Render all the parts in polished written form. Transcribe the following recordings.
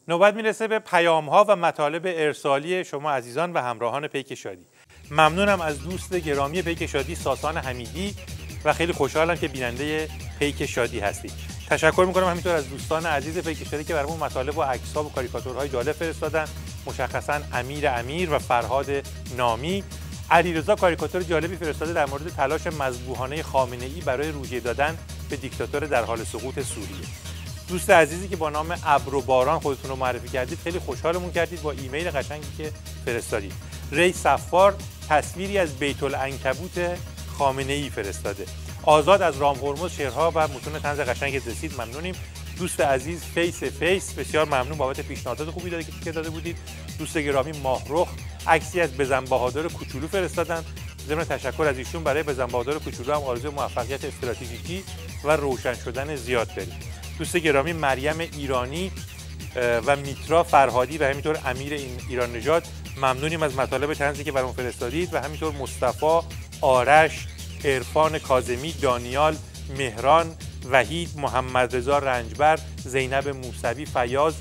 نوبت میرسه به پیام‌ها و مطالب ارسالی شما عزیزان و همراهان پیک شادی. ممنونم از دوست گرامی پیک شادی ساسان حمیدی و خیلی خوشحالم که بیننده پیک شادی هستید. تشکر میکنم همینطور از دوستان عزیز پیک شادی که برامون مطالب و عکس‌ها و کاریکاتورهای جالب فرستادن، مشخصاً امیر و فرهاد نامی. علیرضا کاریکاتور جالبی فرستاده در مورد تلاش مذبوحانه خامنه‌ای برای روحیه دادن به دیکتاتور در حال سقوط سوریه. دوست عزیزی که با نام ابر و باران خودتون رو معرفی کردید، خیلی خوشحالمون کردید با ایمیل قشنگی که فرستادید. ری صفار تصویری از بیت العنکبوت خامنه‌ای فرستاده. آزاد از رام هرمز شعرها و متون طنز قشنگ رسید، ممنونیم. دوست عزیز فیس بسیار ممنون بابت پیشنهادات خوبی که داده بودید. دوست گرامی ماهرخ عکسی از بزن بهادر کوچولو فرستادن. ضمن تشکر از ایشون برای بزن بهادر کوچولو هم آرزوی موفقیت استراتژیکی و روشن شدن زیاد داریم. دوست گرامی مریم ایرانی و میترا فرهادی و همینطور امیر ایران نژاد، ممنونیم از مطالب طنزی که برامون فرستادید. و همینطور مصطفی، آرش، عرفان کاظمی، دانیال، مهران، وحید، محمد رضا رنجبر، زینب موسوی، فیاض،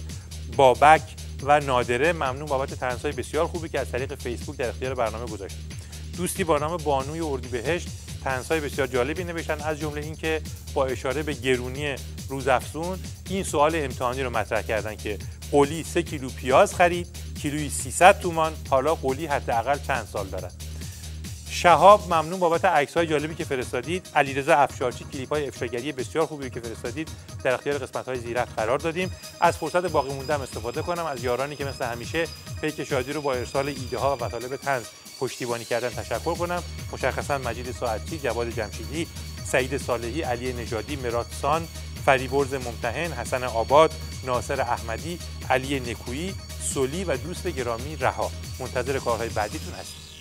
بابک و نادره، ممنون بابت طنزهای بسیار خوبی که از طریق فیسبوک در اختیار برنامه گذاشتید. دوستی با نام بانوی اردیبهشت طنزهای بسیار جالبی نوشتن، از جمله اینکه با اشاره به گرونی روزافزون این سوال امتحانی رو مطرح کردن که قلی 3 کیلو پیاز خرید، کیلویی 300 تومان، حالا قلی حداقل چند سال دارد. شهاب، ممنون بابت عکس‌های جالبی که فرستادید. علیرضا افشارچی، کلیپ‌های افشاگری بسیار خوبی که فرستادید در اختیار قسمت‌های زیرک قرار دادیم. از فرصت باقی مونده استفاده کنم از یارانی که مثل همیشه پیک شادی رو با ارسال ایده‌ها و مطالب طنز پشتیبانی کردن تشکر کنم. مشخصاً مجید ساعتی، جواد جمشیدی، سعید صالحی، علی نژادی، مرادسان، فریبرز ممتحن، حسن آباد، ناصر احمدی، علی نکویی، سولی و دوست گرامی رها. منتظر کارهای بعدیتون هستیم.